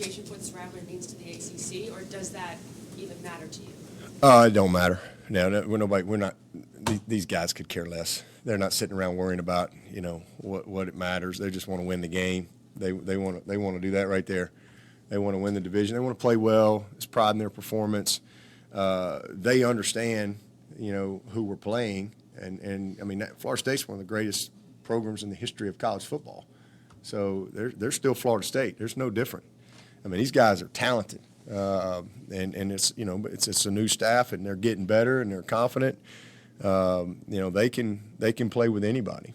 appreciation for this rivalry means to the ACC, or does that even matter to you? It don't matter. No, we're not. These guys could care less. They're not sitting around worrying about what it matters. They just want to win the game. They want to do that right there. They want to win the division. They want to play well. There's pride in their performance. They understand who we're playing, and I mean Florida State's one of the greatest programs in the history of college football. So they're still Florida State. There's no different. I mean, these guys are talented, and it's a new staff, and they're getting better, and they're confident. They can play with anybody,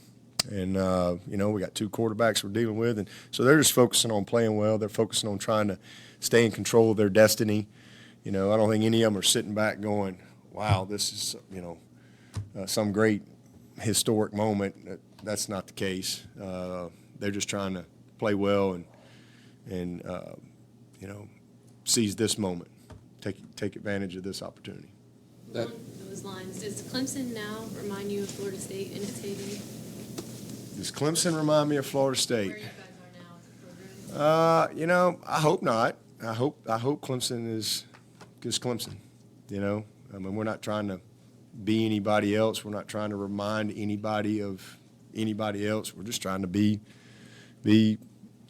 and we got two quarterbacks we're dealing with, and so they're just focusing on playing well. They're focusing on trying to stay in control of their destiny. I don't think any of them are sitting back going, "Wow, this is some great historic moment." That's not the case. They're just trying to play well and seize this moment, take advantage of this opportunity. Along those lines, does Clemson now remind you of Florida State in its heyday? Does Clemson remind me of Florida State? Where you guys are now as a program? I hope not. I hope Clemson is Clemson. I mean, we're not trying to be anybody else. We're not trying to remind anybody of anybody else. We're just trying to be the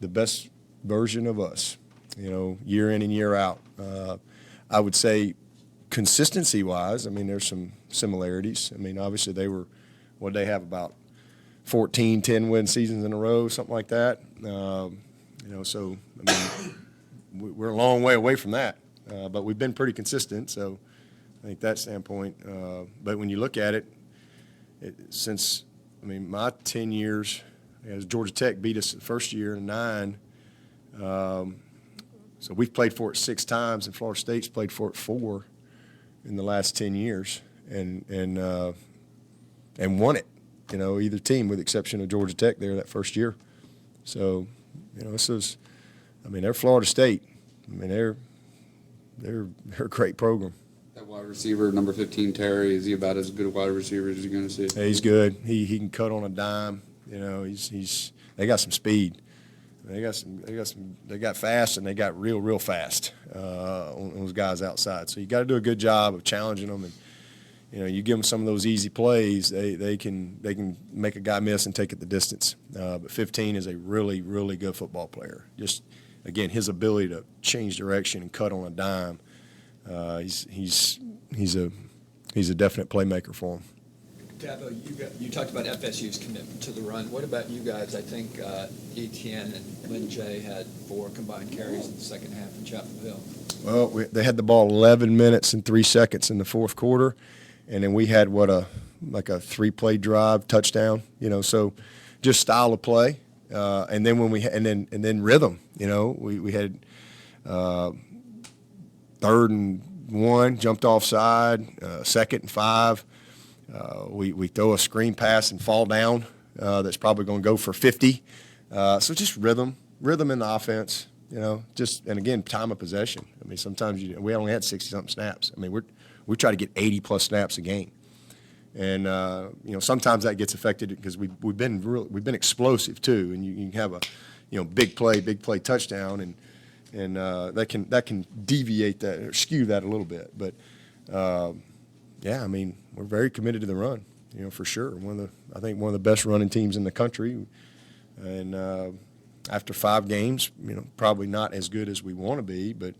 best version of us, year in and year out. I would say consistency-wise, I mean, there's some similarities. I mean, obviously they have about 14, 10-win seasons in a row, something like that. So, I mean, we're a long way away from that. But we've been pretty consistent, so I think that standpoint. But when you look at it, since my 10 years, as Georgia Tech beat us the first year in 9, so we've played for it 6 times, and Florida State's played for it 4 in the last 10 years, and won it. Either team, with the exception of Georgia Tech there that first year. So, they're Florida State. I mean, they're a great program. That wide receiver, number 15, Terry, is he about as good a wide receiver as you're going to see? Yeah, he's good. He can cut on a dime. They got some speed. They got fast, and they got real fast on those guys outside. So you got to do a good job of challenging them, and you give them some of those easy plays, they can make a guy miss and take it the distance. But 15 is a really good football player. Just again, his ability to change direction and cut on a dime. He's a definite playmaker for him. Dabo, you talked about FSU's commitment to the run. What about you guys? I think Etienne and Lynn Jay had 4 combined carries in the second half in Chapel Hill. Well, they had the ball 11 minutes and 3 seconds in the fourth quarter, and then we had a 3-play drive touchdown. So just style of play, and then and then rhythm. We had 3rd and 1, jumped offside, 2nd and 5. We throw a screen pass and fall down. That's probably going to go for 50. So just rhythm in the offense. And again, time of possession. I mean, sometimes we only had 60-something snaps. I mean, we try to get 80+ snaps a game, and sometimes that gets affected because we've been explosive too, and you can have a big play touchdown, and that can deviate that or skew that a little bit, but. Yeah, I mean, we're very committed to the run, for sure. I think one of the best running teams in the country. And after 5 games, probably not as good as we want to be, but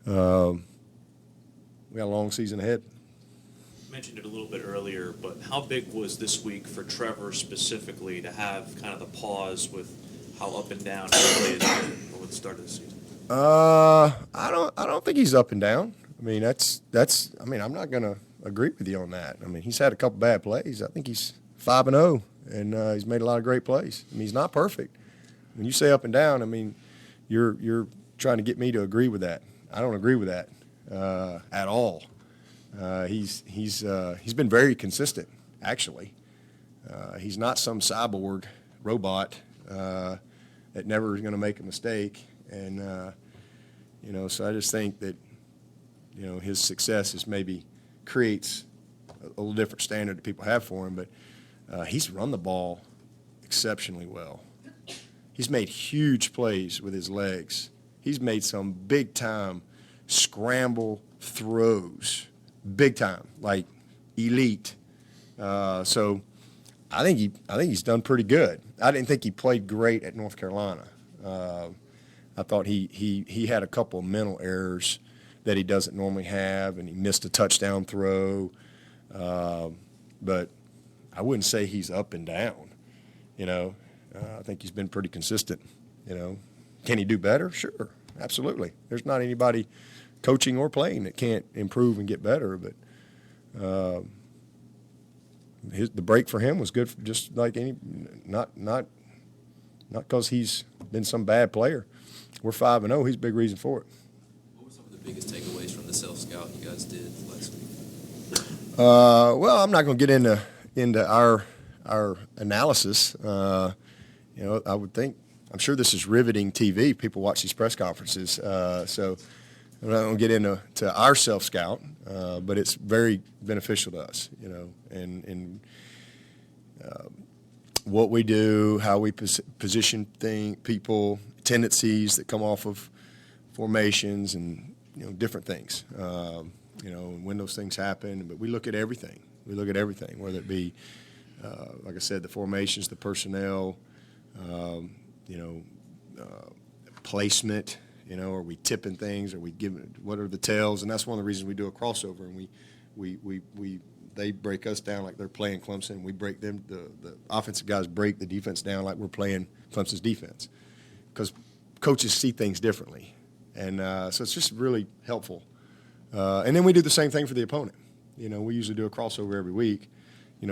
we got a long season ahead. You mentioned it a little bit earlier, but how big was this week for Trevor specifically to have kind of the pause with how up and down he plays over the start of the season? I don't think he's up and down. I mean, I'm not going to agree with you on that. I mean, he's had a couple bad plays. I think he's 5-0, and he's made a lot of great plays. I mean, he's not perfect. When you say up and down, I mean, you're trying to get me to agree with that. I don't agree with that at all. He's been very consistent, actually. He's not some cyborg robot that never is going to make a mistake, and so I just think that his success is maybe creates a little different standard that people have for him, but he's run the ball exceptionally well. He's made huge plays with his legs He's made some big time scramble throws, big time, like elite. So I think he's done pretty good. I didn't think he played great at North Carolina. I thought he had a couple of mental errors that he doesn't normally have, and he missed a touchdown throw. But I wouldn't say he's up and down. I think he's been pretty consistent. Can he do better? Sure, absolutely. There's not anybody coaching or playing that can't improve and get better. But the break for him was good, just like not because he's been some bad player. We're 5-0. He's a big reason for it. What were some of the biggest takeaways from the self-scout you guys did last week? Well, I'm not going to get into our analysis. I would think, I'm sure this is riveting TV. People watch these press conferences, so I'm not going to get into our self-scout, but it's very beneficial to us, and what we do, how we position people, tendencies that come off of formations, and different things. When those things happen, but we look at everything. We look at everything, whether it be, like I said, the formations, the personnel, placement. Are we tipping things? Are we giving? What are the tells? And that's one of the reasons we do a crossover. And they break us down like they're playing Clemson. We break them. The offensive guys break the defense down like we're playing Clemson's defense, because coaches see things differently, and so it's just really helpful. And then we do the same thing for the opponent. We usually do a crossover every week,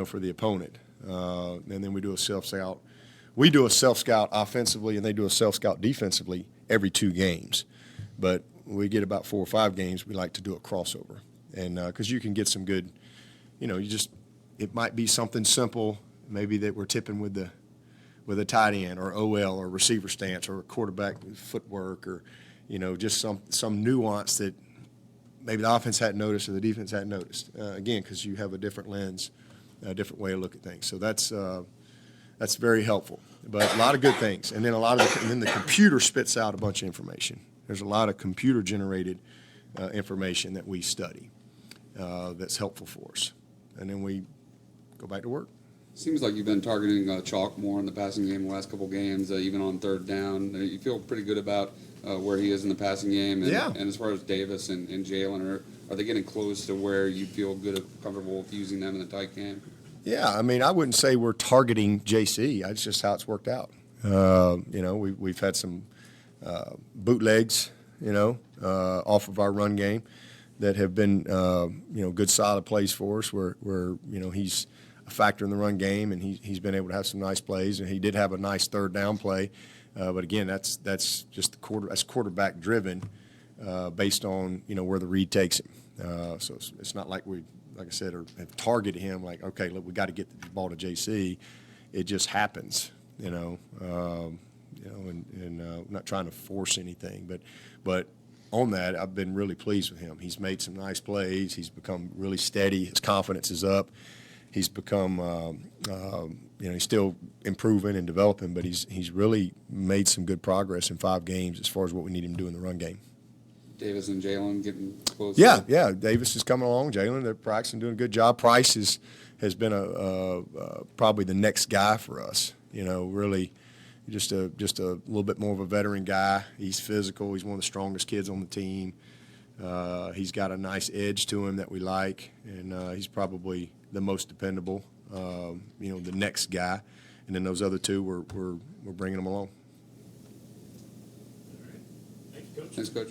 for the opponent, and then we do a self-scout. We do a self-scout offensively, and they do a self-scout defensively every 2 games. But we get about 4 or 5 games, we like to do a crossover. And because you can get some good, it might be something simple, maybe that we're tipping with a tight end or OL or receiver stance or a quarterback footwork, or, just some nuance that maybe the offense hadn't noticed or the defense hadn't noticed. Again, because you have a different lens, a different way to look at things. So that's very helpful. But a lot of good things, and then the computer spits out a bunch of information. There's a lot of computer-generated information that we study that's helpful for us, and then we go back to work. Seems like you've been targeting Chalk more in the passing game the last couple games, even on 3rd down. You feel pretty good about where he is in the passing game, and, Yeah. and as far as Davis and Jalen, are they getting close to where you feel good, comfortable with using them in the tight game? Yeah, I wouldn't say we're targeting JC. That's just how it's worked out. We've had some bootlegs, off of our run game that have been, good solid plays for us where he's a factor in the run game, and he's been able to have some nice plays, and he did have a nice 3rd down play. But again, that's just that's quarterback driven, based on where the read takes him. So it's not like we, like I said, or have targeted him like, okay, look, we got to get the ball to JC. It just happens, and not trying to force anything, but on that, I've been really pleased with him. He's made some nice plays. He's become really steady. His confidence is up. He's become, he's still improving and developing, but he's really made some good progress in 5 games as far as what we need him to do in the run game. Davis and Jalen getting close? Yeah. Davis is coming along. Jalen, they're practicing, doing a good job. Price has been probably the next guy for us. Really, just a little bit more of a veteran guy. He's physical. He's one of the strongest kids on the team. He's got a nice edge to him that we like, and he's probably the most dependable. The next guy, and then those other 2, we're bringing them along. Thanks, Coach.